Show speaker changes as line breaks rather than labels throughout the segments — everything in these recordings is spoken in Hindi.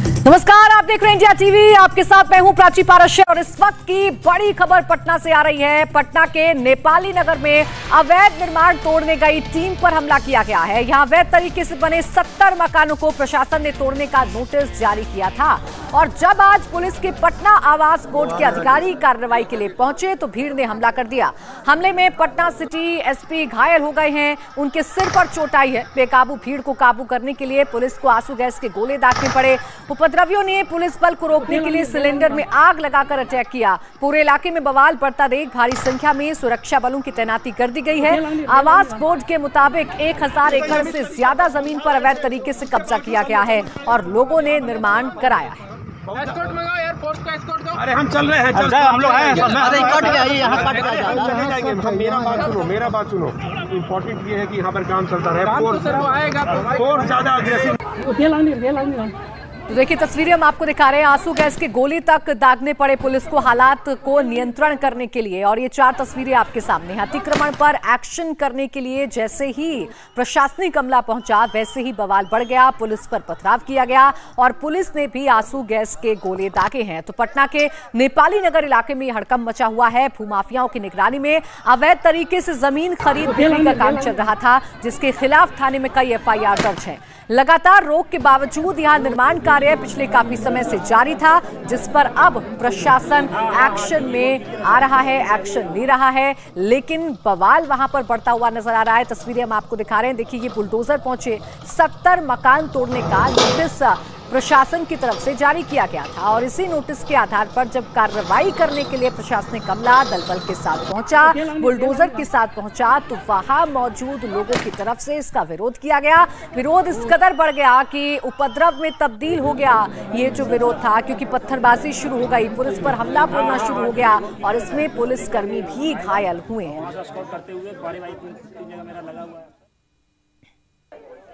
नमस्कार, आप देख रहे हैं इंडिया टीवी। आपके साथ मैं हूं प्राची पारस्य और इस वक्त की बड़ी खबर पटना से आ रही है। पटना के नेपाली नगर में अवैध निर्माण तोड़ने गई टीम पर हमला किया गया है। यहां अवैध तरीके से बने 70 मकानों को प्रशासन ने तोड़ने का नोटिस जारी किया था और जब आज पुलिस के पटना आवास बोर्ड के अधिकारी कार्रवाई के लिए पहुंचे तो भीड़ ने हमला कर दिया। हमले में पटना सिटी एसपी घायल हो गए हैं, उनके सिर पर चोट आई है। बेकाबू भीड़ को काबू करने के लिए पुलिस को आंसू गैस के गोले दागने पड़े। उपद्रवियों ने पुलिस बल को रोकने के लिए सिलेंडर में आग लगाकर अटैक किया। पूरे इलाके में बवाल बढ़ता देख भारी संख्या में सुरक्षा बलों की तैनाती कर दी गई है। आवास बोर्ड के मुताबिक 1000 एकड़ से ज्यादा जमीन पर अवैध तरीके से कब्जा किया गया है और लोगों ने निर्माण कराया है।
एस्कॉर्ट मंगाओ यार, फोर्स का एस्कॉर्ट दो।
अरे हम चल रहे हैं, हम लोग हैं।
अरे कट गया ये, यहाँ कट गया।
चले जाएंगे। मेरा बात सुनो। इम्पोर्टेंट ये है कि यहाँ पर काम चलता रहे। फोर्स ज्यादा अग्रेसिव।
तो देखिए तस्वीरें हम आपको दिखा रहे हैं। आंसू गैस के गोले तक दागने पड़े पुलिस को हालात को नियंत्रण करने के लिए। और ये 4 तस्वीरें आपके सामने हैं। अतिक्रमण पर एक्शन करने के लिए जैसे ही प्रशासनिक अमला पहुंचा वैसे ही बवाल बढ़ गया। पुलिस पर पथराव किया गया और पुलिस ने भी आंसू गैस के गोले दागे हैं। तो पटना के नेपाली नगर इलाके में हड़कंप मचा हुआ है। भूमाफियाओं की निगरानी में अवैध तरीके से जमीन खरीद बिक्री का काम चल रहा था, जिसके खिलाफ थाने में कई FIR दर्ज है। लगातार रोक के बावजूद यहां निर्माण कार्य पिछले काफी समय से जारी था, जिस पर अब प्रशासन एक्शन में आ रहा है, एक्शन ले रहा है, लेकिन बवाल वहां पर बढ़ता हुआ नजर आ रहा है। तस्वीरें हम आपको दिखा रहे हैं। देखिए ये बुलडोजर पहुंचे, 70 मकान तोड़ने का नोटिस प्रशासन की तरफ से जारी किया गया था और इसी नोटिस के आधार पर जब कार्रवाई करने के लिए प्रशासनिक अमला दल बल के साथ पहुंचा, बुलडोजर के साथ पहुंचा, तो वहां मौजूद लोगों की तरफ से इसका विरोध किया गया। विरोध इस कदर बढ़ गया कि उपद्रव में तब्दील हो गया ये जो विरोध था, क्योंकि पत्थरबाजी शुरू हो गई, पुलिस पर हमला बोलना शुरू हो गया और इसमें पुलिसकर्मी भी घायल हुए हैं।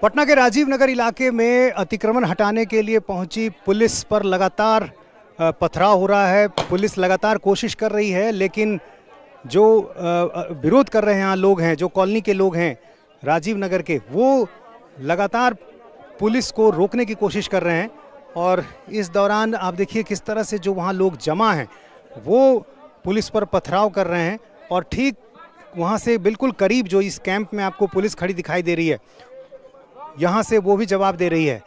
पटना के राजीव नगर इलाके में अतिक्रमण हटाने के लिए पहुंची पुलिस पर लगातार पथराव हो रहा है। पुलिस लगातार कोशिश कर रही है, लेकिन जो विरोध कर रहे हैं यहाँ लोग हैं, जो कॉलोनी के लोग हैं राजीव नगर के, वो लगातार पुलिस को रोकने की कोशिश कर रहे हैं। और इस दौरान आप देखिए किस तरह से जो वहाँ लोग जमा हैं वो पुलिस पर पथराव कर रहे हैं। और ठीक वहाँ से बिल्कुल करीब जो इस कैंप में आपको पुलिस खड़ी दिखाई दे रही है, यहाँ से वो भी जवाब दे रही है।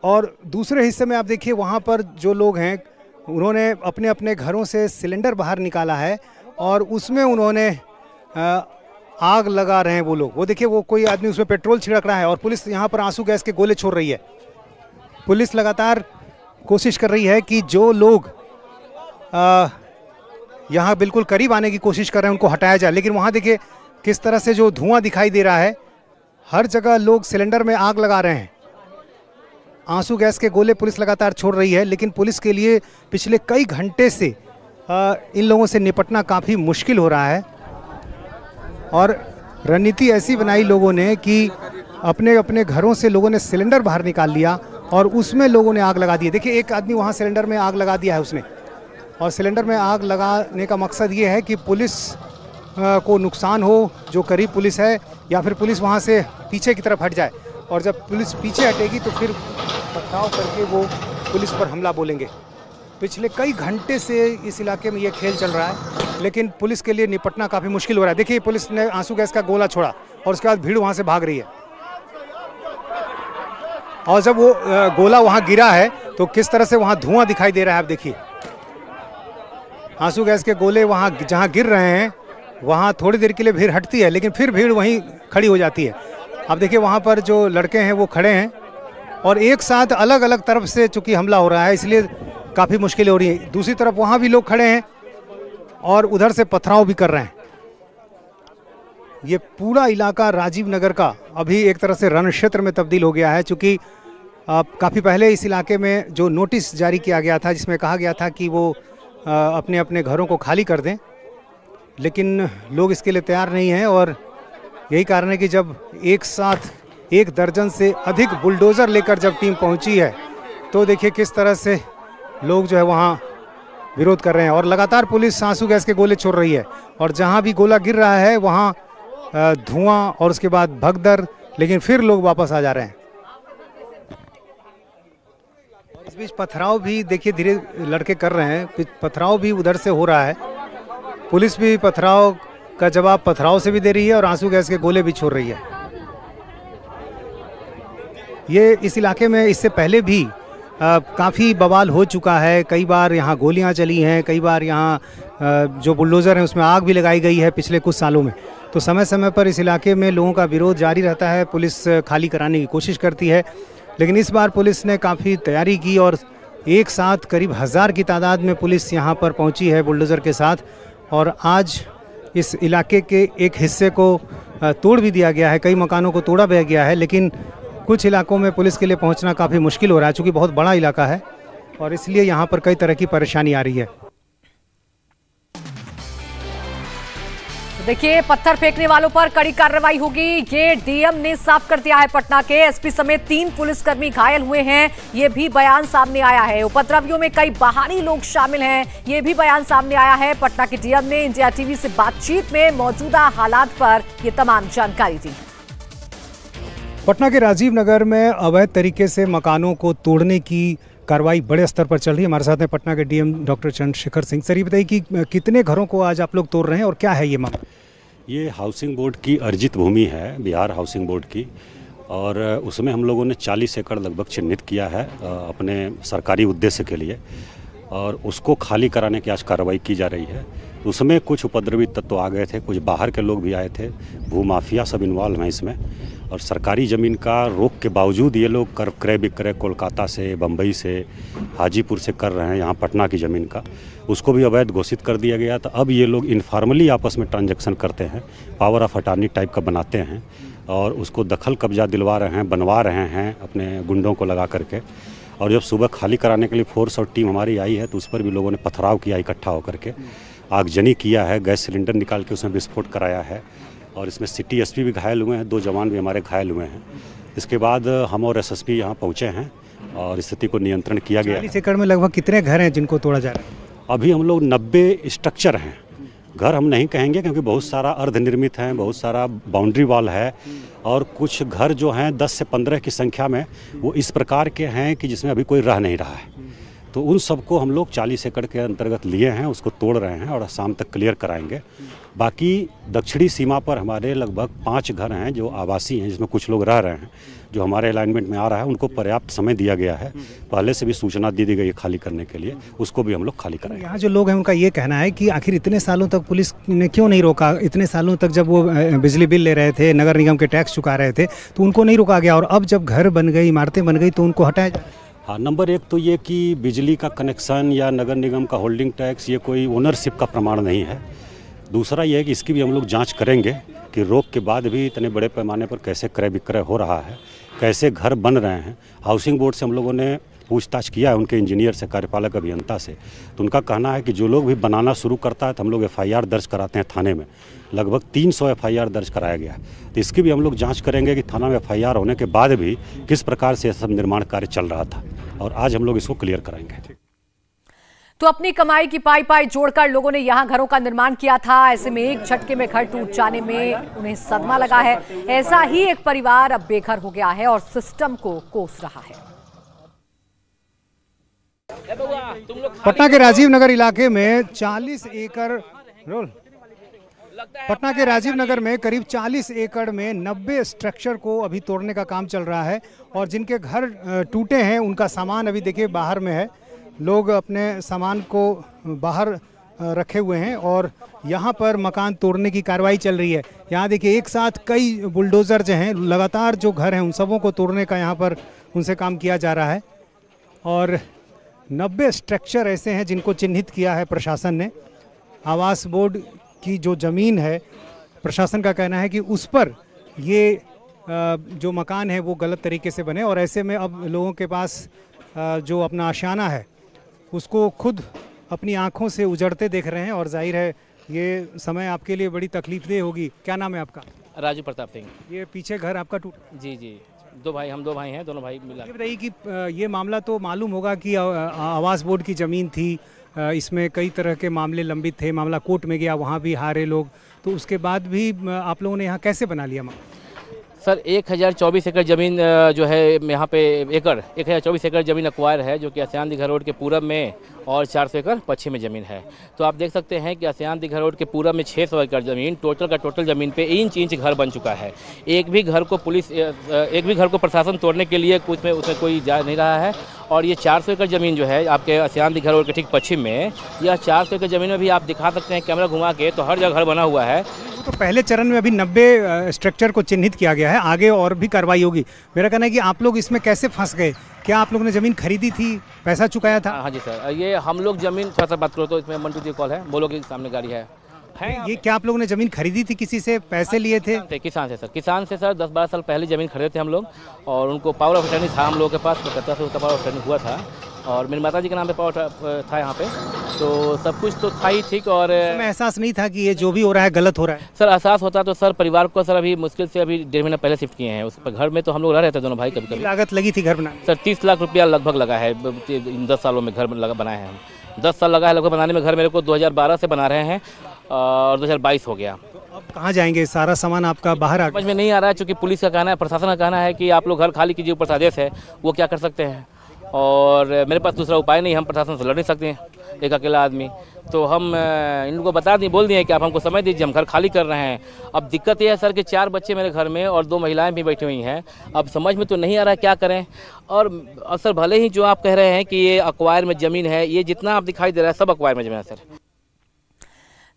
और दूसरे हिस्से में आप देखिए वहाँ पर जो लोग हैं उन्होंने अपने अपने घरों से सिलेंडर बाहर निकाला है और उसमें उन्होंने आग लगा रहे हैं वो लोग। वो देखिए वो कोई आदमी उसमें पेट्रोल छिड़क रहा है और पुलिस यहाँ पर आंसू गैस के गोले छोड़ रही है। पुलिस लगातार कोशिश कर रही है कि जो लोग यहाँ बिल्कुल करीब आने की कोशिश कर रहे हैं उनको हटाया जाए, लेकिन वहाँ देखिए किस तरह से जो धुआं दिखाई दे रहा है, हर जगह लोग सिलेंडर में आग लगा रहे हैं। आंसू गैस के गोले पुलिस लगातार छोड़ रही है, लेकिन पुलिस के लिए पिछले कई घंटे से इन लोगों से निपटना काफ़ी मुश्किल हो रहा है। और रणनीति ऐसी बनाई लोगों ने कि अपने अपने घरों से लोगों ने सिलेंडर बाहर निकाल लिया और उसमें लोगों ने आग लगा दी। देखिए एक आदमी वहाँ सिलेंडर में आग लगा दिया है उसने, और सिलेंडर में आग लगाने का मकसद ये है कि पुलिस को नुकसान हो, जो करीब पुलिस है, या फिर पुलिस वहाँ से पीछे की तरफ हट जाए। और जब पुलिस पीछे हटेगी तो फिर पथराव करके वो पुलिस पर हमला बोलेंगे। पिछले कई घंटे से इस इलाके में ये खेल चल रहा है, लेकिन पुलिस के लिए निपटना काफ़ी मुश्किल हो रहा है। देखिए पुलिस ने आंसू गैस का गोला छोड़ा और उसके बाद भीड़ वहाँ से भाग रही है। और जब वो गोला वहाँ गिरा है तो किस तरह से वहाँ धुआं दिखाई दे रहा है। आप देखिए आंसू गैस के गोले वहाँ जहाँ गिर रहे हैं वहाँ थोड़ी देर के लिए भीड़ हटती है, लेकिन फिर भीड़ वहीं खड़ी हो जाती है। अब देखिए वहाँ पर जो लड़के हैं वो खड़े हैं और एक साथ अलग अलग तरफ से चूँकि हमला हो रहा है इसलिए काफ़ी मुश्किलें हो रही हैं। दूसरी तरफ वहाँ भी लोग खड़े हैं और उधर से पथराव भी कर रहे हैं। ये पूरा इलाका राजीव नगर का अभी एक तरह से रण क्षेत्र में तब्दील हो गया है, चूँकि काफ़ी पहले इस इलाके में जो नोटिस जारी किया गया था जिसमें कहा गया था कि वो अपने अपने घरों को खाली कर दें, लेकिन लोग इसके लिए तैयार नहीं हैं। और यही कारण है कि जब एक साथ 1 दर्जन से अधिक बुलडोज़र लेकर जब टीम पहुंची है तो देखिए किस तरह से लोग जो है वहाँ विरोध कर रहे हैं। और लगातार पुलिस आंसू गैस के गोले छोड़ रही है और जहाँ भी गोला गिर रहा है वहाँ धुआं और उसके बाद भगदड़, लेकिन फिर लोग वापस आ जा रहे हैं। और इस बीच पथराव भी देखिए धीरे लड़के कर रहे हैं, पथराव भी उधर से हो रहा है। पुलिस भी पथराव का जवाब पथराव से भी दे रही है और आंसू गैस के गोले भी छोड़ रही है। ये इस इलाके में इससे पहले भी काफ़ी बवाल हो चुका है। कई बार यहाँ गोलियाँ चली हैं, कई बार यहाँ जो बुलडोज़र हैं उसमें आग भी लगाई गई है पिछले कुछ सालों में। तो समय समय पर इस इलाके में लोगों का विरोध जारी रहता है, पुलिस खाली कराने की कोशिश करती है। लेकिन इस बार पुलिस ने काफ़ी तैयारी की और एक साथ करीब 1000 की तादाद में पुलिस यहाँ पर पहुँची है बुलडोज़र के साथ। और आज इस इलाके के एक हिस्से को तोड़ भी दिया गया है, कई मकानों को तोड़ा भी गया है। लेकिन कुछ इलाकों में पुलिस के लिए पहुंचना काफ़ी मुश्किल हो रहा है, चूँकि बहुत बड़ा इलाका है और इसलिए यहाँ पर कई तरह की परेशानी आ रही है।
देखिए, पत्थर फेंकने वालों पर कड़ी कार्रवाई होगी, ये डीएम ने साफ कर दिया है। पटना के एसपी समेत 3 पुलिसकर्मी घायल हुए हैं, ये भी बयान सामने आया है। उपद्रवियों में कई बाहरी लोग शामिल हैं, ये भी बयान सामने आया है। पटना के डीएम ने इंडिया टीवी से बातचीत में मौजूदा हालात पर ये तमाम जानकारी दी।
पटना के राजीव नगर में अवैध तरीके से मकानों को तोड़ने की कार्रवाई बड़े स्तर पर चल रही है। हमारे साथ में पटना के DM doctor Chandrashekhar Singh. Sir, ये बताइए कि कितने घरों को आज आप लोग तोड़ रहे हैं और क्या है ये मामला?
ये हाउसिंग बोर्ड की अर्जित भूमि है, बिहार हाउसिंग बोर्ड की, और उसमें हम लोगों ने 40 एकड़ लगभग चिन्हित किया है अपने सरकारी उद्देश्य के लिए, और उसको खाली कराने की आज कार्रवाई की जा रही है। उसमें कुछ उपद्रवी तत्व आ गए थे, कुछ बाहर के लोग भी आए थे, भूमाफिया सब इन्वॉल्व हैं इसमें। और सरकारी ज़मीन का रोक के बावजूद ये लोग क्रय विक्रय कोलकाता से, बम्बई से, हाजीपुर से कर रहे हैं यहाँ पटना की ज़मीन का, उसको भी अवैध घोषित कर दिया गया। तो अब ये लोग इनफॉर्मली आपस में ट्रांजैक्शन करते हैं, पावर ऑफ अटॉर्नी टाइप का बनाते हैं और उसको दखल कब्जा दिलवा रहे हैं, बनवा रहे हैं अपने गुंडों को लगा करके। और जब सुबह खाली कराने के लिए फोर्स और टीम हमारी आई है तो उस पर भी लोगों ने पथराव किया इकट्ठा होकर के, आगजनी किया है, गैस सिलेंडर निकाल के उसमें विस्फोट कराया है। और इसमें सिटी एसपी भी घायल हुए हैं, 2 जवान भी हमारे घायल हुए हैं। इसके बाद हम और एसएसपी यहाँ पहुँचे हैं और स्थिति को नियंत्रण किया गया।
40 एकड़ में लगभग कितने घर हैं जिनको तोड़ा जा रहा है?
अभी हम लोग 90 स्ट्रक्चर हैं, घर हम नहीं कहेंगे क्योंकि बहुत सारा अर्धनिर्मित हैं, बहुत सारा बाउंड्री वॉल है, और कुछ घर जो हैं 10 से 15 की संख्या में वो इस प्रकार के हैं कि जिसमें अभी कोई रह नहीं रहा है। तो उन सबको हम लोग 40 एकड़ के अंतर्गत लिए हैं, उसको तोड़ रहे हैं और शाम तक क्लियर कराएंगे। बाकी दक्षिणी सीमा पर हमारे लगभग 5 घर हैं जो आवासीय हैं, जिसमें कुछ लोग रह रहे हैं, जो हमारे अलाइनमेंट में आ रहा है। उनको पर्याप्त समय दिया गया है, पहले से भी सूचना दी गई है खाली करने के लिए, उसको भी हम लोग खाली कराएंगे।
यहाँ जो लोग हैं उनका ये कहना है कि आखिर इतने सालों तक पुलिस ने क्यों नहीं रोका? इतने सालों तक जब वो बिजली बिल ले रहे थे, नगर निगम के टैक्स चुका रहे थे, तो उनको नहीं रोका गया, और अब जब घर बन गई, इमारतें बन गई तो उनको हटाया जाए।
हाँ, नंबर 1 तो ये कि बिजली का कनेक्शन या नगर निगम का होल्डिंग टैक्स ये कोई ओनरशिप का प्रमाण नहीं है। दूसरा ये है कि इसकी भी हम लोग जांच करेंगे कि रोक के बाद भी इतने बड़े पैमाने पर कैसे क्रय विक्रय हो रहा है, कैसे घर बन रहे हैं। हाउसिंग बोर्ड से हम लोगों ने पूछताछ किया है, उनके इंजीनियर से, कार्यपालक अभियंता से, तो उनका कहना है कि जो लोग भी बनाना शुरू करता है तो हम लोग FIR दर्ज कराते हैं थाने में। लगभग 300 FIR दर्ज कराया गया है। तो इसकी भी हम लोग जांच करेंगे कि थाना में FIR होने के बाद भी किस प्रकार से सब निर्माण कार्य चल रहा था, और आज हम लोग इसको क्लियर कराएंगे।
तो अपनी कमाई की पाई जोड़कर लोगों ने यहां घरों का निर्माण किया था। ऐसे में एक झटके में घर टूट जाने में उन्हें सदमा लगा है। ऐसा ही एक परिवार अब बेघर हो गया है और सिस्टम को कोस रहा है।
पटना के राजीव नगर इलाके में 40 एकड़ पटना के राजीव नगर में करीब 40 एकड़ में 90 स्ट्रक्चर को अभी तोड़ने का काम चल रहा है, और जिनके घर टूटे हैं उनका सामान अभी देखिए बाहर में है। लोग अपने सामान को बाहर रखे हुए हैं और यहाँ पर मकान तोड़ने की कार्रवाई चल रही है। यहाँ देखिए एक साथ कई बुलडोज़र जो हैं लगातार जो घर हैं उन सबों को तोड़ने का यहाँ पर उनसे काम किया जा रहा है। और 90 स्ट्रक्चर ऐसे हैं जिनको चिन्हित किया है प्रशासन ने। आवास बोर्ड की जो ज़मीन है, प्रशासन का कहना है कि उस पर ये जो मकान है वो गलत तरीके से बने, और ऐसे में अब लोगों के पास जो अपना आशियाना है उसको खुद अपनी आंखों से उजड़ते देख रहे हैं। और जाहिर है ये समय आपके लिए बड़ी तकलीफदेह होगी। क्या नाम है आपका?
राजू प्रताप सिंह।
ये पीछे घर आपका टूट?
जी जी, हम दो भाई हैं, दोनों भाई मिला।
ये बताइए कि ये मामला तो मालूम होगा कि आवास बोर्ड की ज़मीन थी, इसमें कई तरह के मामले लंबित थे, मामला कोर्ट में गया, वहाँ भी हारे लोग, तो उसके बाद भी आप लोगों ने यहाँ कैसे बना लिया मामला?
सर 1024 एकड़ ज़मीन जो है यहाँ पे 1024 एकड़ ज़मीन अक्वायर है, जो कि आसियान दीघा रोड के पूरब में और 400 एकड़ पश्चिम में ज़मीन है। तो आप देख सकते हैं कि आसियान दीघा रोड के पूरब में 600 एकड़ ज़मीन, टोटल ज़मीन पे इंच घर बन चुका है। एक भी घर को प्रशासन तोड़ने के लिए उसमें कोई जा नहीं रहा है। और ये 400 एकड़ ज़मीन जो है आपके आसियान दीघा रोड के ठीक पश्चिम में, यह 400 एकड़ ज़मीन में भी आप दिखा सकते हैं कैमरा घुमा के, तो हर जगह घर बना हुआ है।
तो पहले चरण में अभी 90 स्ट्रक्चर को चिन्हित किया गया है, आगे और भी कार्रवाई होगी। मेरा कहना है कि आप लोग इसमें कैसे फंस गए? क्या आप लोगों ने ज़मीन खरीदी थी, पैसा चुकाया था?
हाँ जी सर, ये हम लोग ज़मीन थोड़ा सा बात करो तो इसमें मंटू जी कॉल है, बोलो कि सामने गाड़ी है।
ये क्या आप लोगों ने ज़मीन खरीदी थी, किसी से पैसे लिए थे?
किसान से सर 10-12 साल पहले ज़मीन खरीदे थे हम लोग, और उनको पावर ऑफ अटर्नी था हम लोगों के पास, कलकत्ता से उसका पावर ऑफ अटर्नी हुआ था, और मेरी माता जी के नाम पे पावर था यहाँ पे, तो सब कुछ तो था ही ठीक। और
एहसास नहीं था कि ये जो भी हो रहा है गलत हो रहा है?
सर एहसास होता तो सर परिवार को सर अभी मुश्किल से अभी 1.5 महीना पहले शिफ्ट किए हैं उस पर। घर में तो हम लोग रह रहे थे दोनों भाई। कभी
लागत लगी थी घर बनाने?
सर 30 लाख रुपया लगभग लगा है इन 10 सालों में। घर बनाए हैं हम, 10 साल लगा है लगभग बनाने में। घर मेरे को 2012 से बना रहे हैं और 2022 हो गया।
अब कहाँ जाएंगे? सारा सामान आपका बाहर आ
समझ में नहीं आ रहा है, क्योंकि पुलिस का कहना है, प्रशासन का कहना है कि आप लोग घर खाली कीजिए, ऊपर आदेश है, वो क्या कर सकते हैं। और मेरे पास दूसरा उपाय नहीं, हम प्रशासन से लड़ नहीं सकते हैं, एक अकेला आदमी। तो हम इन लोगों को बोल दिए कि आप हमको समय दीजिए, हम घर खाली कर रहे हैं। अब दिक्कत ये है सर कि 4 बच्चे मेरे घर में और 2 महिलाएं भी बैठी हुई हैं। अब समझ में तो नहीं आ रहा है क्या करें। और सर भले ही जो आप कह रहे हैं कि ये अक्वायर में ज़मीन है, ये जितना आप दिखाई दे रहा है सब अक्वायर में ज़मीन है सर।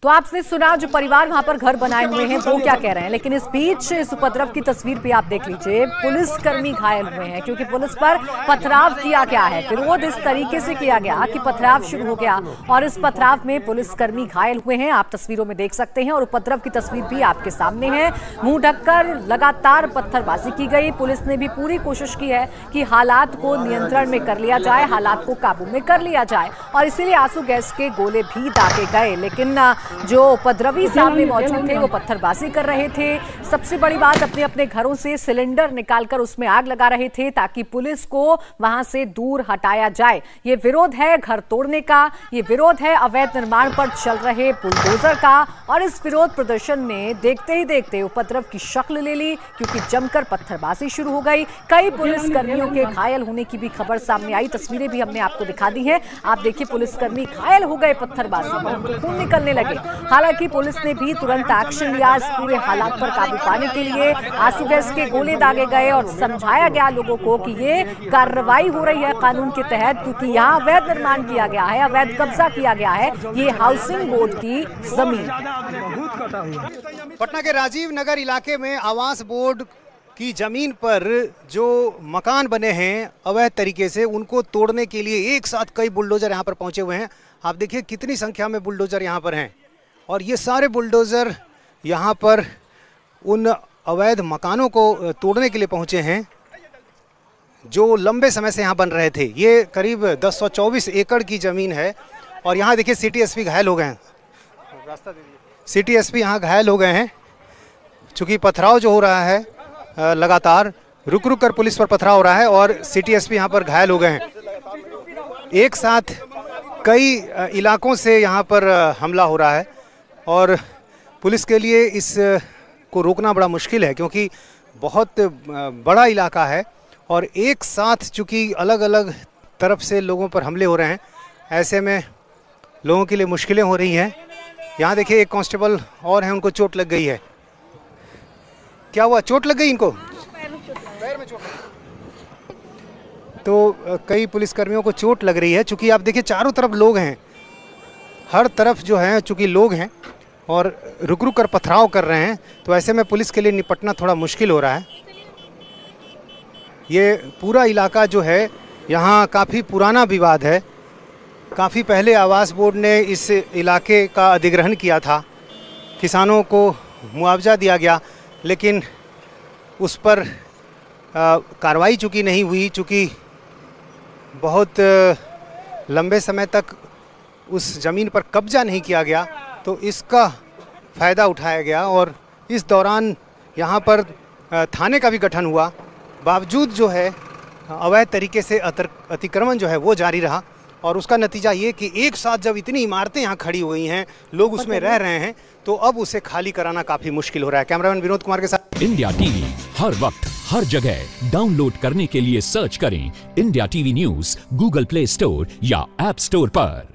तो आपने सुना जो परिवार वहां पर घर बनाए हुए हैं वो क्या कह रहे हैं। लेकिन इस बीच इस उपद्रव की तस्वीर भी आप देख लीजिए, पुलिसकर्मी घायल हुए हैं क्योंकि पुलिस पर पथराव किया गया है। विरोध इस तरीके से किया गया कि पथराव शुरू हो गया और इस पथराव में पुलिसकर्मी घायल हुए हैं, आप तस्वीरों में देख सकते हैं। और उपद्रव की तस्वीर भी आपके सामने है। मुंह ढककर लगातार पत्थरबाजी की गई। पुलिस ने भी पूरी कोशिश की है कि हालात को नियंत्रण में कर लिया जाए, हालात को काबू में कर लिया जाए, और इसीलिए आंसू गैस के गोले भी दागे गए। लेकिन जो उपद्रवी सामने मौजूद थे वो पत्थरबाजी कर रहे थे। सबसे बड़ी बात, अपने अपने घरों से सिलेंडर निकालकर उसमें आग लगा रहे थे ताकि पुलिस को वहां से दूर हटाया जाए। ये विरोध है घर तोड़ने का, ये विरोध है अवैध निर्माण पर चल रहे बुलडोजर का। और इस विरोध प्रदर्शन ने देखते ही देखते उपद्रव की शक्ल ले ली, क्योंकि जमकर पत्थरबाजी शुरू हो गई। कई पुलिसकर्मियों के घायल होने की भी खबर सामने आई। तस्वीरें भी हमने आपको दिखा दी हैं। आप देखिए, पुलिसकर्मी घायल हो गए पत्थरबाजी में, खून निकलने लगे। हालांकि पुलिस ने भी तुरंत एक्शन लिया। इस पूरे हालात पर काबू पाने के लिए आंसू गैस के गोले दागे गए और समझाया गया लोगों को कि ये कार्रवाई हो रही है कानून के तहत, क्योंकि यहाँ अवैध निर्माण किया गया है, अवैध कब्जा किया गया है ये हाउसिंग बोर्ड की जमीन।
पटना के राजीव नगर इलाके में आवास बोर्ड की जमीन पर जो मकान बने हैं अवैध तरीके से, उनको तोड़ने के लिए एक साथ कई बुलडोजर यहाँ पर पहुंचे हुए हैं। आप देखिए कितनी संख्या में बुलडोजर यहाँ पर हैं, और ये सारे बुलडोज़र यहाँ पर उन अवैध मकानों को तोड़ने के लिए पहुँचे हैं जो लंबे समय से यहाँ बन रहे थे। ये करीब 1024 एकड़ की ज़मीन है। और यहाँ देखिए सिटी एसपी घायल हो गए हैं, रास्ता दे दीजिए। सिटी एसपी यहाँ घायल हो गए हैं चूँकि पथराव जो हो रहा है लगातार, रुक रुक कर पुलिस पर पथराव हो रहा है और सिटी एसपी यहाँ पर घायल हो गए हैं। एक साथ कई इलाकों से यहाँ पर हमला हो रहा है और पुलिस के लिए इस को रोकना बड़ा मुश्किल है, क्योंकि बहुत बड़ा इलाका है और एक साथ चूँकि अलग अलग तरफ से लोगों पर हमले हो रहे हैं, ऐसे में लोगों के लिए मुश्किलें हो रही हैं। यहाँ देखिए एक कांस्टेबल और हैं, उनको चोट लग गई है। क्या हुआ, चोट लग गई इनको? पैर में चोट लग गई। तो कई पुलिसकर्मियों को चोट लग रही है। चूँकि आप देखिए चारों तरफ लोग हैं, हर तरफ जो है चूँकि लोग हैं और रुक रुक कर पथराव कर रहे हैं, तो ऐसे में पुलिस के लिए निपटना थोड़ा मुश्किल हो रहा है। ये पूरा इलाका जो है यहाँ काफ़ी पुराना विवाद है। काफ़ी पहले आवास बोर्ड ने इस इलाके का अधिग्रहण किया था, किसानों को मुआवजा दिया गया, लेकिन उस पर कार्रवाई चूँकि नहीं हुई, चूँकि बहुत लंबे समय तक उस ज़मीन पर कब्जा नहीं किया गया, तो इसका फ़ायदा उठाया गया। और इस दौरान यहाँ पर थाने का भी गठन हुआ, बावजूद जो है अवैध तरीके से अतिक्रमण जो है वो जारी रहा। और उसका नतीजा ये कि एक साथ जब इतनी इमारतें यहाँ खड़ी हुई हैं, लोग उसमें रह रहे हैं, तो अब उसे खाली कराना काफ़ी मुश्किल हो रहा है। कैमरामैन विनोद कुमार के साथ
इंडिया टीवी हर वक्त हर जगह डाउनलोड करने के लिए सर्च करें India TV news Google play store या ऐप स्टोर पर।